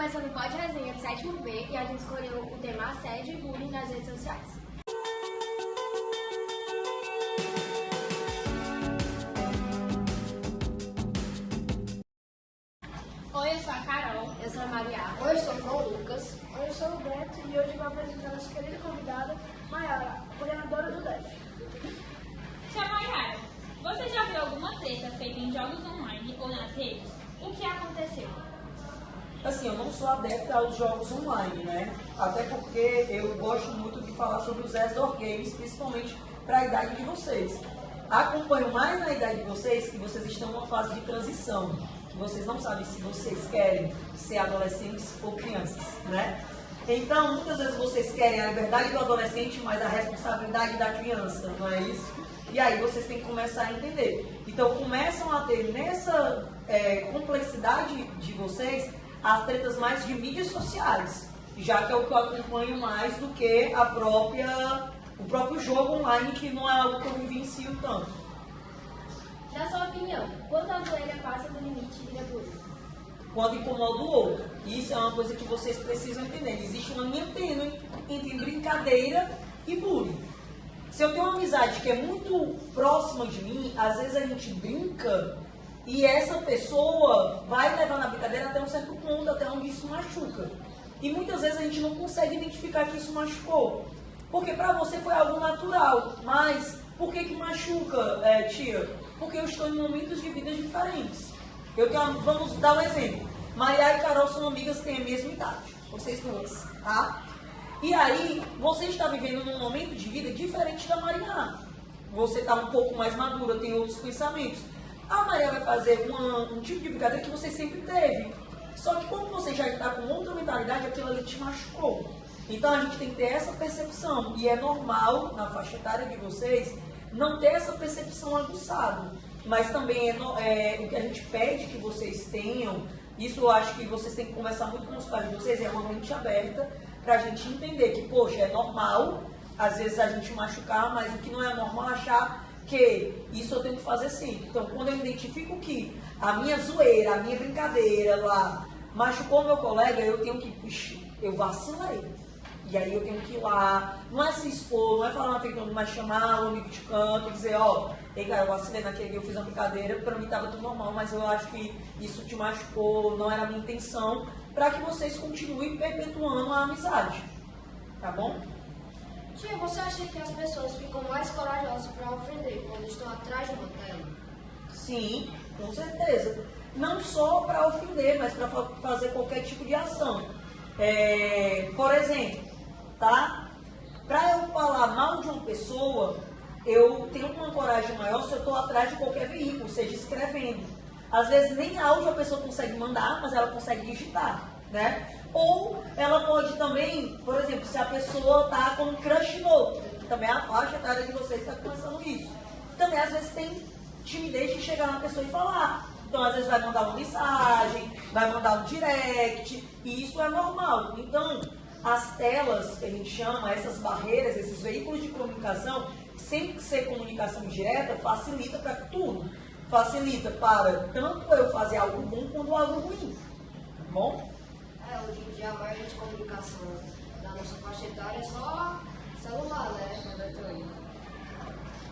começando o Pod Resenha do 7º B e a gente escolheu o tema assédio e bullying nas redes sociais. Oi, eu sou a Carol. Eu sou a Maria. Oi, eu sou o João Lucas. Oi, eu sou o Beto e hoje vou apresentar nossa querida convidada, Maiara, coordenadora do DEF. Tia Maiara, você já viu alguma treta feita em jogos online ou nas redes? O que aconteceu? Assim, eu não sou adepta aos jogos online, né? Até porque eu gosto muito de falar sobre os outdoor games, principalmente para a idade de vocês. Acompanho mais na idade de vocês que vocês estão numa fase de transição, que vocês não sabem se vocês querem ser adolescentes ou crianças, né? Então, muitas vezes vocês querem a liberdade do adolescente, mas a responsabilidade da criança, não é isso? E aí vocês têm que começar a entender. Então, começam a ter nessa complexidade de vocês as tretas mais de mídias sociais, já que é o que eu acompanho mais do que o próprio jogo online, que não é algo que eu vivencio tanto. Na sua opinião, quando a zoeira passa do limite vira bullying? Quando incomoda o outro. Isso é uma coisa que vocês precisam entender. Existe uma linha tênue entre brincadeira e bullying. Se eu tenho uma amizade que é muito próxima de mim, às vezes a gente brinca e essa pessoa vai levar na brincadeira até um certo ponto, até onde isso machuca. E muitas vezes a gente não consegue identificar que isso machucou. Porque para você foi algo natural. Mas por que machuca, tia? Porque eu estou em momentos de vidas diferentes. Vamos dar um exemplo. Maria e Carol são amigas que têm a mesma idade. Vocês duas, tá? E aí, você está vivendo num momento de vida diferente da Maria. Você está um pouco mais madura, tem outros pensamentos. A Maria vai fazer um tipo de brincadeira que você sempre teve. Só que quando você já está com outra mentalidade, aquilo ali te machucou. Então a gente tem que ter essa percepção. E é normal, na faixa etária de vocês, não ter essa percepção aguçada. Mas também o que a gente pede que vocês tenham, isso eu acho que vocês têm que conversar muito com os pais de vocês, é uma mente aberta para a gente entender que, poxa, é normal, às vezes a gente machucar, mas o que não é normal é achar que isso eu tenho que fazer sempre. Então, quando eu identifico que a minha zoeira, a minha brincadeira lá machucou meu colega, eu tenho que, eu vacilei. E aí eu tenho que ir lá, não é se expor, não é falar na frente do mundo, mas chamar o amigo de canto e dizer, ei cara, eu vacilei naquele dia, eu fiz uma brincadeira, pra mim estava tudo normal, mas eu acho que isso te machucou, não era a minha intenção, para que vocês continuem perpetuando a amizade, tá bom? Tia, você acha que as pessoas ficam mais corajosas para ofender quando estão atrás de uma tela? Sim, com certeza. Não só para ofender, mas para fazer qualquer tipo de ação. Por exemplo, tá? Para eu falar mal de uma pessoa, eu tenho uma coragem maior se eu estou atrás de qualquer veículo, seja escrevendo. Às vezes nem áudio a pessoa consegue mandar, mas ela consegue digitar, né? Ou ela pode também, por exemplo, se a pessoa está com um crush no outro, também a faixa etária de vocês está pensando isso. Também às vezes tem timidez de chegar na pessoa e falar. Então às vezes vai mandar uma mensagem, vai mandar um direct, e isso é normal. Então, as telas que a gente chama, essas barreiras, esses veículos de comunicação, sem ser comunicação direta, facilita para tudo. Facilita para tanto eu fazer algo bom quanto algo ruim. Tá bom? Hoje em dia a maioria de comunicação da nossa faixa etária é só celular, né?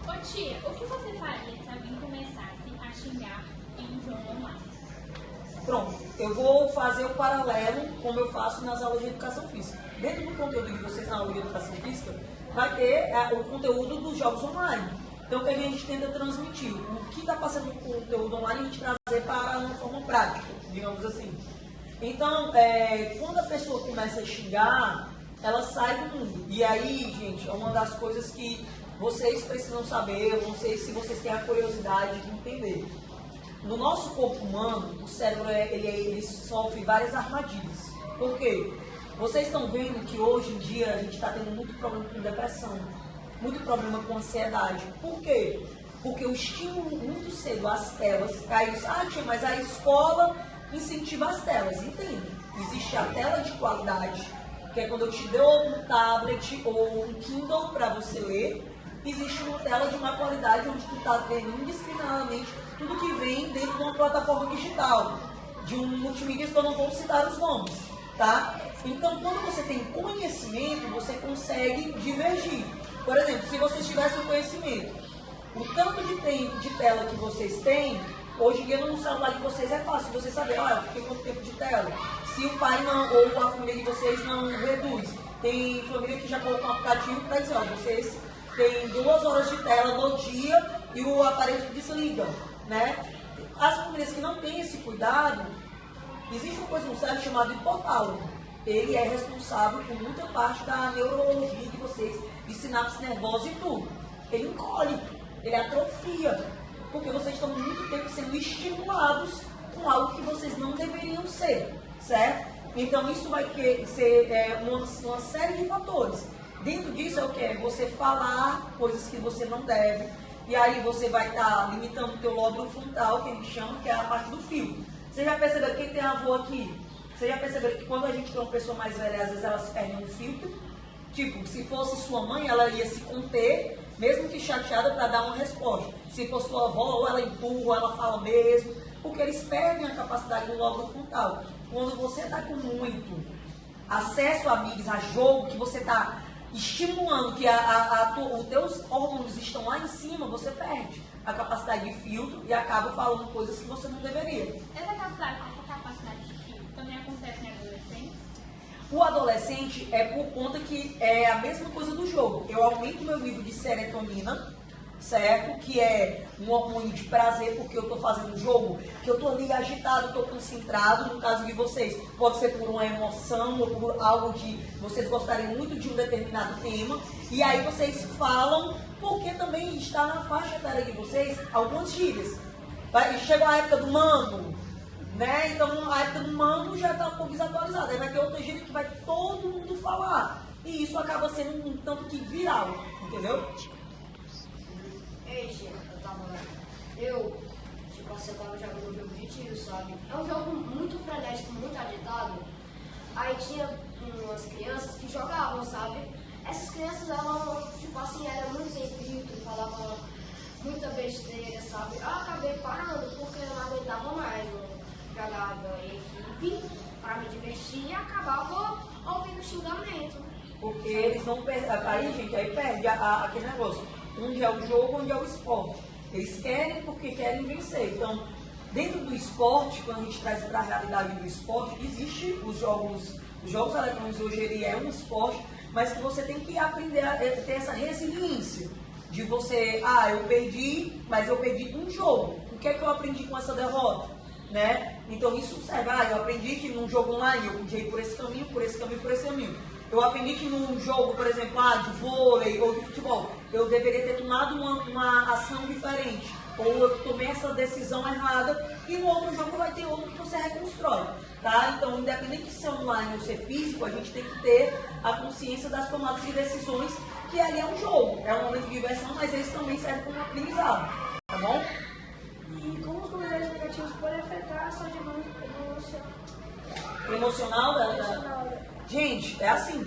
Ô tia, o que você faria se alguém começasse a xingar em um jogo online? Pronto, eu vou fazer o paralelo como eu faço nas aulas de educação física. Dentro do conteúdo de vocês na aula de educação física, vai ter o conteúdo dos jogos online. Então, o que a gente tenta transmitir? O que está passando no conteúdo online, a gente trazer para uma forma prática, digamos assim. Então, quando a pessoa começa a xingar, ela sai do mundo. E aí, gente, é uma das coisas que vocês precisam saber, eu não sei se vocês têm a curiosidade de entender. No nosso corpo humano, o cérebro ele sofre várias armadilhas. Por quê? Vocês estão vendo que hoje em dia a gente está tendo muito problema com depressão, muito problema com ansiedade. Por quê? Porque o estímulo muito cedo às telas, tia, mas a escola incentiva as telas, entende? Existe a tela de qualidade, que é quando eu te dou um tablet ou um Kindle para você ler. Existe uma tela de má qualidade onde tu está vendo indiscriminadamente tudo que vem dentro de uma plataforma digital, de um multimídia que eu não vou citar os nomes. tá? Então, quando você tem conhecimento, você consegue divergir. Por exemplo, se vocês tivessem o conhecimento, o tanto de tela que vocês têm, hoje em dia no celular de vocês é fácil você saber, eu fiquei quanto tempo de tela. Se o pai não, ou a família de vocês não reduz. Tem família que já colocou um aplicativo para dizer, vocês têm 2 horas de tela no dia e o aparelho desliga, né? As famílias que não têm esse cuidado, existe uma coisa no cérebro chamado hipotálamo. Ele é responsável por muita parte da neurologia de vocês, de sinapse nervosa e tudo. Ele encolhe, ele atrofia, porque vocês estão muito tempo sendo estimulados com algo que vocês não deveriam ser, certo? Então isso vai ser uma série de fatores. Dentro disso é o que? É você falar coisas que você não deve, e aí você vai estar limitando o teu lóbulo frontal, que a gente chama, que é a parte do fio. Você já percebeu, quem tem avô aqui? Você já percebeu que quando a gente tem uma pessoa mais velha, às vezes ela se perde no filtro? Tipo, se fosse sua mãe, ela ia se conter, mesmo que chateada, para dar uma resposta. Se fosse sua avó, ou ela empurra, ou ela fala mesmo, porque eles perdem a capacidade do lóbulo frontal. Quando você está com muito acesso a amigos, a jogo, que você está estimulando, que os teus hormônios estão lá em cima, você perde a capacidade de filtro e acaba falando coisas que você não deveria. Essa capacidade de filtro também acontece em adolescentes? O adolescente é por conta que é a mesma coisa do jogo. Eu aumento meu nível de serotonina, certo? Que é um hormônio de prazer, porque eu estou fazendo um jogo, que eu estou ali agitado, estou concentrado. No caso de vocês, pode ser por uma emoção ou por algo de vocês gostarem muito de um determinado tema. E aí vocês falam, porque também está na faixa etária de vocês algumas gírias. Chega a época do mano, né? Então a época do mano já está um pouco desatualizada. Aí vai ter outra gíria que vai todo mundo falar. E isso acaba sendo um tanto que viral, entendeu? Ei, Gia, tipo assim, eu tava jogando um jogo de tiro, sabe? É um jogo muito frenético, muito agitado. Aí tinha umas crianças que jogavam, sabe? Essas crianças, elas, tipo assim, eram muito sem filtro, falavam muita besteira, sabe? Eu acabei parando porque eu não aguentava mais. Eu jogava em equipe pra me divertir e acabava ouvindo xingamento. Porque eles não perdem. Aí, gente, aí perde aquele negócio. Onde é o jogo, onde é o esporte. Eles querem porque querem vencer. Então, dentro do esporte, quando a gente traz para a realidade do esporte, existe os jogos eletrônicos hoje, ele é um esporte, mas que você tem que aprender a ter essa resiliência. De você, eu perdi, mas eu perdi um jogo. O que é que eu aprendi com essa derrota? Né? Então isso serve, eu aprendi que num jogo online eu podia ir por esse caminho, por esse caminho, por esse caminho. Eu aprendi que num jogo, por exemplo, de vôlei ou de futebol, eu deveria ter tomado uma ação diferente. Ou eu tomei essa decisão errada e no outro jogo vai ter outro que você reconstrói. Tá? Então, independente de ser online ou ser físico, a gente tem que ter a consciência das tomadas de decisões, que ali é um jogo, é um momento de diversão, mas eles também servem como aprendizado. Tá bom? E como os comentários negativos podem afetar a saúde Emocional dela? Gente, é assim.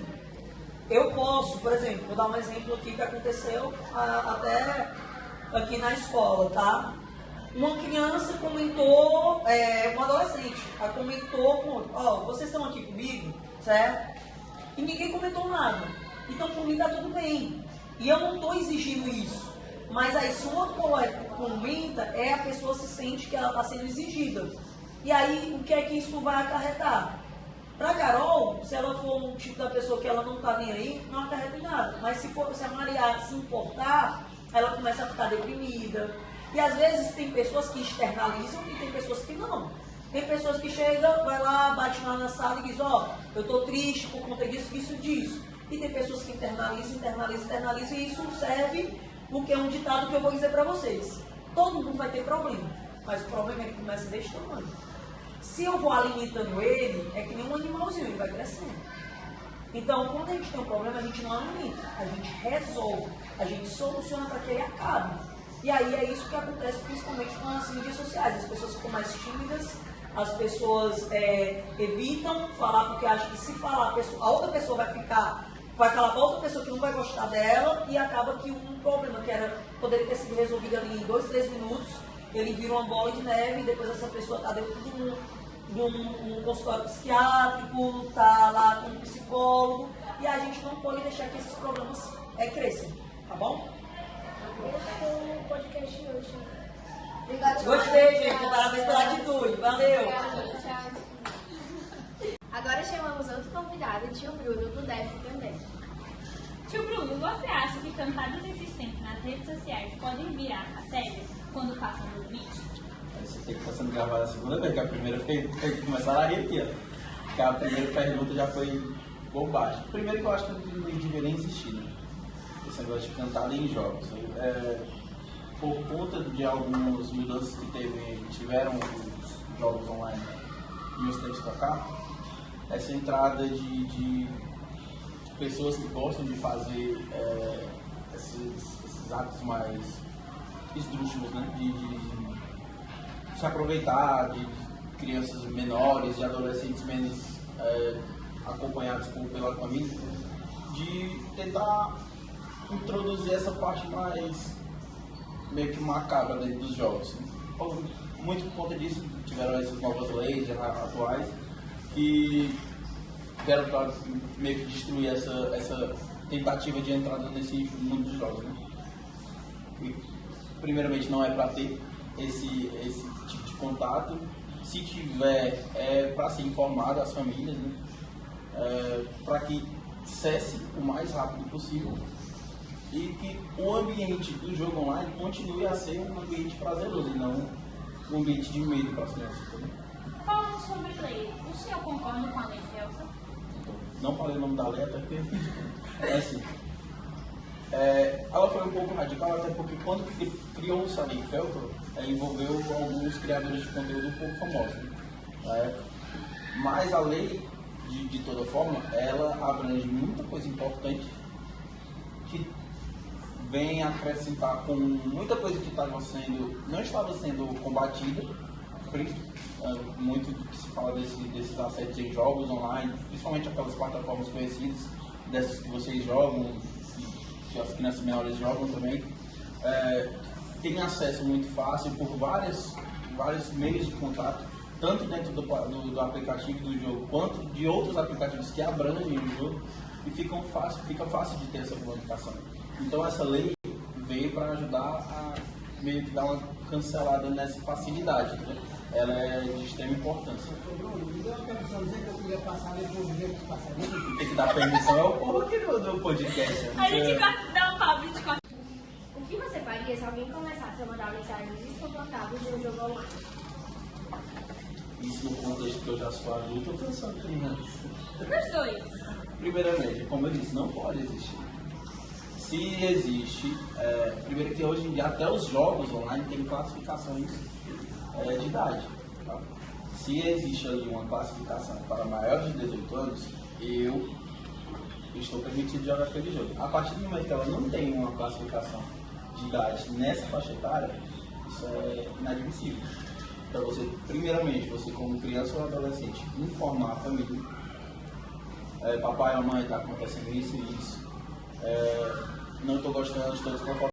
Eu posso, por exemplo, vou dar um exemplo aqui que aconteceu até aqui na escola, tá? Uma criança comentou, um adolescente, comentou, vocês estão aqui comigo, certo? E ninguém comentou nada. Então, por mim, tá tudo bem. E eu não estou exigindo isso. Mas aí, se um outro colega comenta, a pessoa se sente que ela está sendo exigida. E aí, o que é que isso vai acarretar? Para Carol, se ela for um tipo da pessoa que ela não está nem aí, não acarreta em nada. Mas se a Maria se importar, ela começa a ficar deprimida. E às vezes tem pessoas que externalizam e tem pessoas que não. Tem pessoas que chegam, vai lá, bate lá na sala e diz, eu estou triste por conta disso. E tem pessoas que internalizam e isso serve, porque é um ditado que eu vou dizer para vocês. Todo mundo vai ter problema, mas o problema é que começa desse tamanho. Se eu vou alimentando ele, é que nem um animalzinho, ele vai crescendo. Então, quando a gente tem um problema, a gente não alimenta, a gente resolve, a gente soluciona para que ele acabe. E aí é isso que acontece principalmente com as mídias sociais. As pessoas ficam mais tímidas, as pessoas evitam falar porque acham que se falar, a outra pessoa vai falar para outra pessoa que não vai gostar dela e acaba que um problema que poderia ter sido resolvido ali em 2, 3 minutos, ele vira uma bola de neve e depois essa pessoa está dentro do mundo. de um consultório psiquiátrico, está lá com um psicólogo, e a gente não pode deixar que esses problemas cresçam, tá bom? Esse foi o podcast hoje. Obrigado, Gostei, gente. Parabéns pela atitude. Valeu. Agora chamamos outro convidado, o tio Bruno, do DEF também. Tio Bruno, você acha que cantadas insistentes nas redes sociais podem virar assédio quando passam do limite? Você tem que estar sendo gravado a segunda vez, que a primeira foi começar a rir aqui, ó. Porque a primeira pergunta já foi bobagem. Primeiro que eu acho que não deveria nem existir, né? Esse negócio de cantada em jogos. Por conta de algumas mudanças que tiveram os jogos online e uns tempos pra cá, essa entrada de pessoas que gostam de fazer esses atos mais esdrúxulos, né? De se aproveitar de crianças menores, de adolescentes menos acompanhados pela família, de tentar introduzir essa parte mais meio que macabra dentro dos jogos. Muito por conta disso, tiveram essas novas leis atuais que vieram para meio que destruir essa tentativa de entrada nesse mundo dos jogos, né? E, primeiramente, não é para ter esse tipo de contato. Se tiver, é para ser informado às famílias, né? Para que cesse o mais rápido possível e que o ambiente do jogo online continue a ser um ambiente prazeroso e não um ambiente de medo para as crianças. Tá? Falando sobre lei, o senhor concorda com a lei Felton? Então, não falei o nome da lei até porque é assim. Ela foi um pouco radical, até porque quando criou-se a lei Felton, envolveu alguns criadores de conteúdo um pouco famosos, né, na época. Mas a lei, de toda forma, ela abrange muita coisa importante que vem acrescentar com muita coisa que não estava sendo combatida, muito do que se fala desses assédios em jogos online, principalmente aquelas plataformas conhecidas, dessas que vocês jogam, que as crianças menores jogam também, tem acesso muito fácil por vários meios de contato, tanto dentro do aplicativo do jogo, quanto de outros aplicativos que abrangem o jogo, e fica fácil de ter essa comunicação. Então essa lei veio para ajudar a meio que dar uma cancelada nessa facilidade, né? Ela é de extrema importância. Tem que dar permissão ao povo aqui do podcast. A gente dá um papo de corte. O que você faria se alguém começasse a mandar mensagens descomportáveis em um jogo online? Isso no contexto que eu já sou adulto, eu pensando aqui, né? Os dois. Primeiramente, como eu disse, não pode existir. Se existe, primeiro que hoje em dia até os jogos online têm classificações de idade. Tá? Se existe ali uma classificação para maiores de 18 anos, eu estou permitido jogar aquele jogo. A partir do momento que ela não tem uma classificação de idade nessa faixa etária, isso é inadmissível. Então você, primeiramente, você como criança ou adolescente, informar a família, papai ou mãe, está acontecendo isso e isso, não estou gostando, estou desconfortável.